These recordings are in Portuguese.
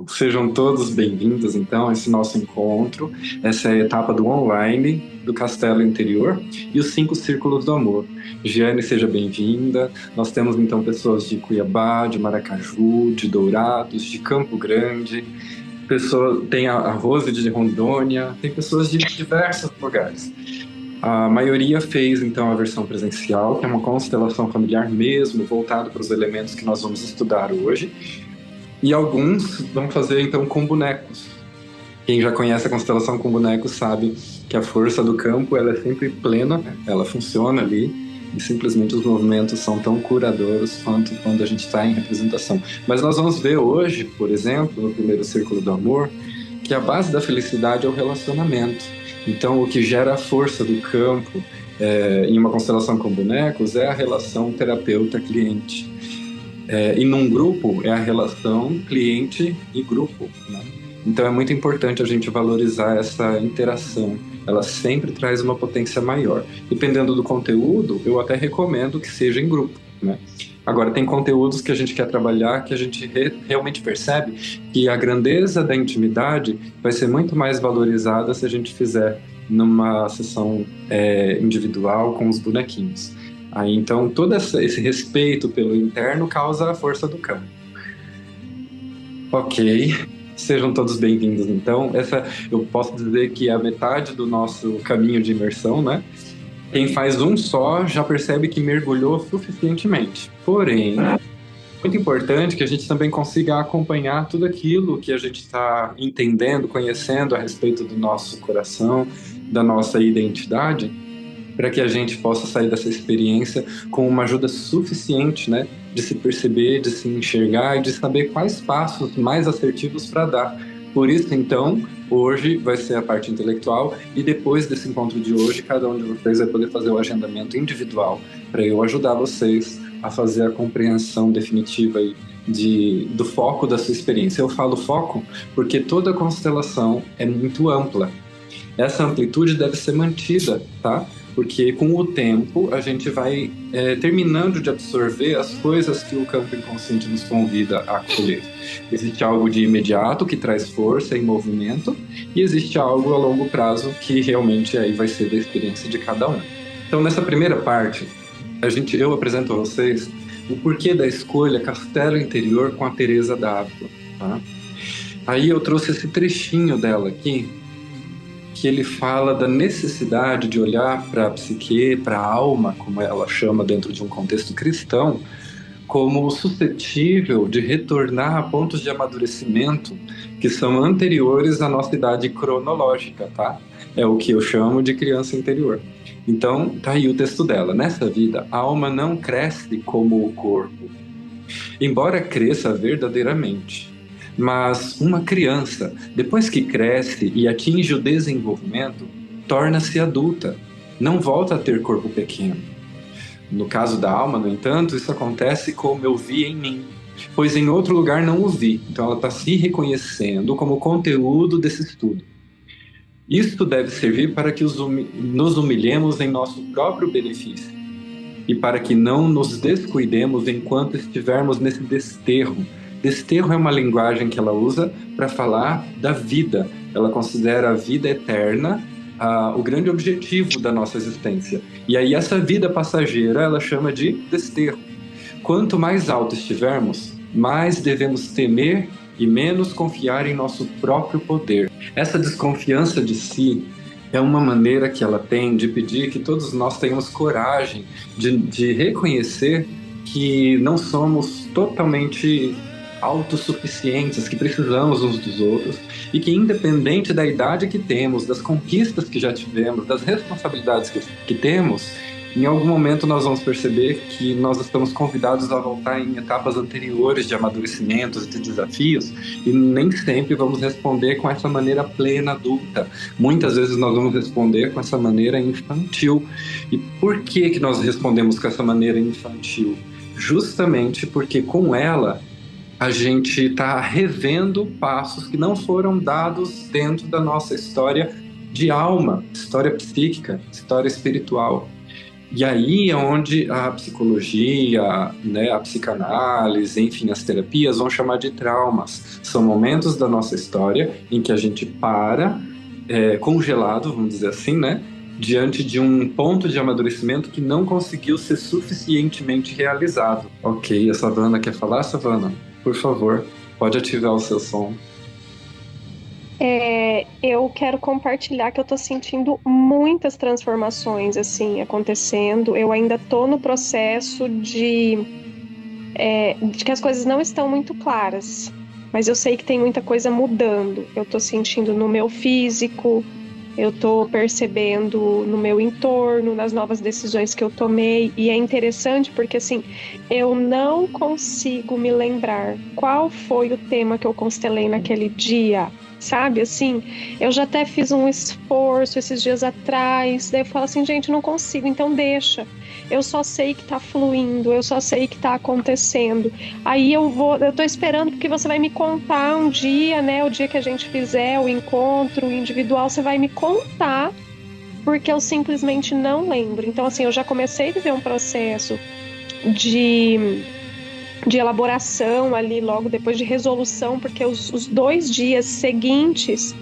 Sejam todos bem-vindos, então, a esse nosso encontro. Essa é a etapa do online, do Castelo Interior e os 5 Círculos do Amor. Giane, seja bem-vinda. Nós temos, então, pessoas de Cuiabá, de Maracaju, de Dourados, de Campo Grande. Tem a Rose de Rondônia, tem pessoas de diversos lugares. A maioria fez, então, a versão presencial, que é uma constelação familiar mesmo, voltada para os elementos que nós vamos estudar hoje. E alguns vão fazer, então, com bonecos. Quem já conhece a constelação com bonecos sabe que a força do campo ela é sempre plena, ela funciona ali, e simplesmente os movimentos são tão curadores quanto quando a gente está em representação. Mas nós vamos ver hoje, por exemplo, no primeiro círculo do amor, que a base da felicidade é o relacionamento. Então, o que gera a força do campo em uma constelação com bonecos é a relação terapeuta-cliente. E num grupo é a relação cliente e grupo, né? Então é muito importante a gente valorizar essa interação. Ela sempre traz uma potência maior. Dependendo do conteúdo, eu até recomendo que seja em grupo, né? Agora, tem conteúdos que a gente quer trabalhar, que a gente realmente percebe que a grandeza da intimidade vai ser muito mais valorizada se a gente fizer numa sessão individual com os bonequinhos. Aí, então, todo esse respeito pelo interno causa a força do campo. Ok, sejam todos bem-vindos, então. Essa, eu posso dizer que é a metade do nosso caminho de imersão, né? Quem faz um só já percebe que mergulhou suficientemente. Porém, muito importante que a gente também consiga acompanhar tudo aquilo que a gente está entendendo, conhecendo a respeito do nosso coração, da nossa identidade, para que a gente possa sair dessa experiência com uma ajuda suficiente, né, de se perceber, de se enxergar e de saber quais passos mais assertivos para dar. Por isso, então, hoje vai ser a parte intelectual e depois desse encontro de hoje, cada um de vocês vai poder fazer o agendamento individual para eu ajudar vocês a fazer a compreensão definitiva aí do foco da sua experiência. Eu falo foco porque toda constelação é muito ampla. Essa amplitude deve ser mantida, tá? Porque com o tempo a gente vai terminando de absorver as coisas que o campo inconsciente nos convida a colher. Existe algo de imediato que traz força e movimento, e existe algo a longo prazo que realmente aí vai ser da experiência de cada um. Então, nessa primeira parte, eu apresento a vocês o porquê da escolha Castelo Interior com a Teresa d'Ávila, tá? Aí eu trouxe esse trechinho dela aqui, que ele fala da necessidade de olhar para a psique, para a alma, como ela chama dentro de um contexto cristão, como suscetível de retornar a pontos de amadurecimento que são anteriores à nossa idade cronológica, tá? É o que eu chamo de criança interior. Então, tá aí o texto dela. Nessa vida, a alma não cresce como o corpo, embora cresça verdadeiramente. Mas uma criança, depois que cresce e atinge o desenvolvimento, torna-se adulta, não volta a ter corpo pequeno. No caso da alma, no entanto, isso acontece como eu vi em mim, pois em outro lugar não o vi. Então ela está se reconhecendo como conteúdo desse estudo. Isto deve servir para que nos humilhemos em nosso próprio benefício e para que não nos descuidemos enquanto estivermos nesse desterro. Desterro é uma linguagem que ela usa para falar da vida. Ela considera a vida eterna o grande objetivo da nossa existência. E aí essa vida passageira ela chama de desterro. Quanto mais alto estivermos, mais devemos temer e menos confiar em nosso próprio poder. Essa desconfiança de si é uma maneira que ela tem de pedir que todos nós tenhamos coragem de reconhecer que não somos totalmente autossuficientes, que precisamos uns dos outros e que independente da idade que temos, das conquistas que já tivemos, das responsabilidades que temos, em algum momento nós vamos perceber que nós estamos convidados a voltar em etapas anteriores de amadurecimentos e de desafios e nem sempre vamos responder com essa maneira plena adulta. Muitas vezes nós vamos responder com essa maneira infantil. E por que nós respondemos com essa maneira infantil? Justamente porque com ela a gente está revendo passos que não foram dados dentro da nossa história de alma, história psíquica, história espiritual. E aí é onde a psicologia, né, a psicanálise, enfim, as terapias vão chamar de traumas. São momentos da nossa história em que a gente para, congelado, vamos dizer assim, né, diante de um ponto de amadurecimento que não conseguiu ser suficientemente realizado. Ok, a Savana quer falar, Savana? Por favor, pode ativar o seu som. Eu quero compartilhar que eu tô sentindo muitas transformações assim acontecendo. Eu ainda tô no processo de que as coisas não estão muito claras, mas eu sei que tem muita coisa mudando. Eu tô sentindo no meu físico, eu tô percebendo no meu entorno, nas novas decisões que eu tomei, e é interessante porque assim, eu não consigo me lembrar qual foi o tema que eu constelei naquele dia. Sabe, assim, eu já até fiz um esforço esses dias atrás, daí eu falo assim, gente, não consigo, então deixa. Eu só sei que tá fluindo, eu só sei que tá acontecendo. Aí eu tô esperando porque você vai me contar um dia, né? O dia que a gente fizer o encontro individual, você vai me contar, porque eu simplesmente não lembro. Então, assim, eu já comecei a viver um processo de, de elaboração ali, logo depois de resolução, porque os 2 dias seguintes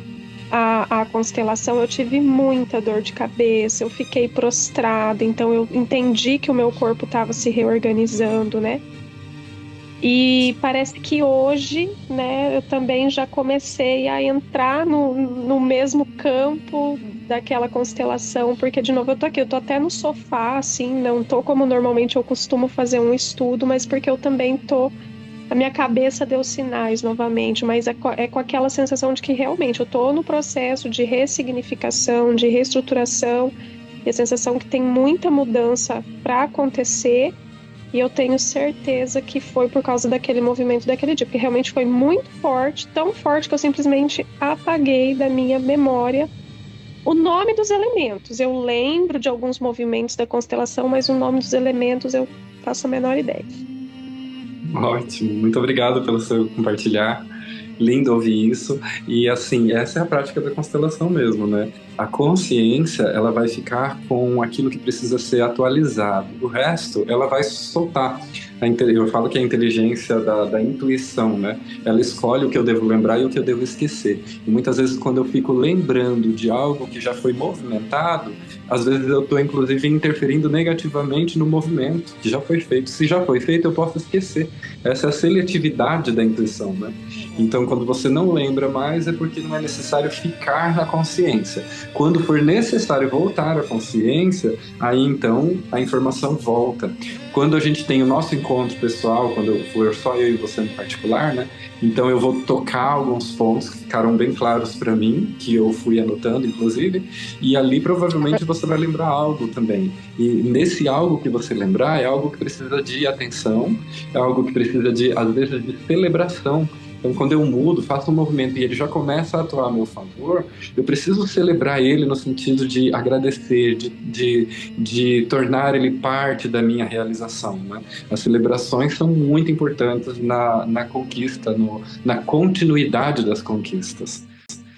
à constelação eu tive muita dor de cabeça, eu fiquei prostrada, então eu entendi que o meu corpo estava se reorganizando, né? E parece que hoje, né, eu também já comecei a entrar no mesmo campo daquela constelação, porque de novo eu tô aqui, eu tô até no sofá, assim, não tô como normalmente eu costumo fazer um estudo, mas porque eu também tô, a minha cabeça deu sinais novamente, mas é com aquela sensação de que realmente eu tô no processo de ressignificação, de reestruturação, e a sensação que tem muita mudança para acontecer. E eu tenho certeza que foi por causa daquele movimento daquele dia, porque realmente foi muito forte, tão forte que eu simplesmente apaguei da minha memória o nome dos elementos. Eu lembro de alguns movimentos da constelação, mas o nome dos elementos eu faço a menor ideia. Ótimo, muito obrigado pelo seu compartilhar. Lindo ouvir isso. E assim, essa é a prática da constelação mesmo, né? A consciência, ela vai ficar com aquilo que precisa ser atualizado. O resto, ela vai soltar. Eu falo que é a inteligência da intuição, né? Ela escolhe o que eu devo lembrar e o que eu devo esquecer. E muitas vezes, quando eu fico lembrando de algo que já foi movimentado, às vezes eu estou, inclusive, interferindo negativamente no movimento que já foi feito. Se já foi feito, eu posso esquecer. Essa é a seletividade da intuição, né? Então, quando você não lembra mais, é porque não é necessário ficar na consciência. Quando for necessário voltar à consciência, aí então a informação volta. Quando a gente tem o nosso encontro pessoal, quando for só eu e você no particular, né? Então eu vou tocar alguns pontos que ficaram bem claros para mim, que eu fui anotando, inclusive, e ali provavelmente você vai lembrar algo também. E nesse algo que você lembrar é algo que precisa de atenção, é algo que precisa de, às vezes, de celebração. Então, quando eu mudo, faço um movimento e ele já começa a atuar a meu favor, eu preciso celebrar ele no sentido de agradecer, de tornar ele parte da minha realização, né? As celebrações são muito importantes na conquista, na continuidade das conquistas.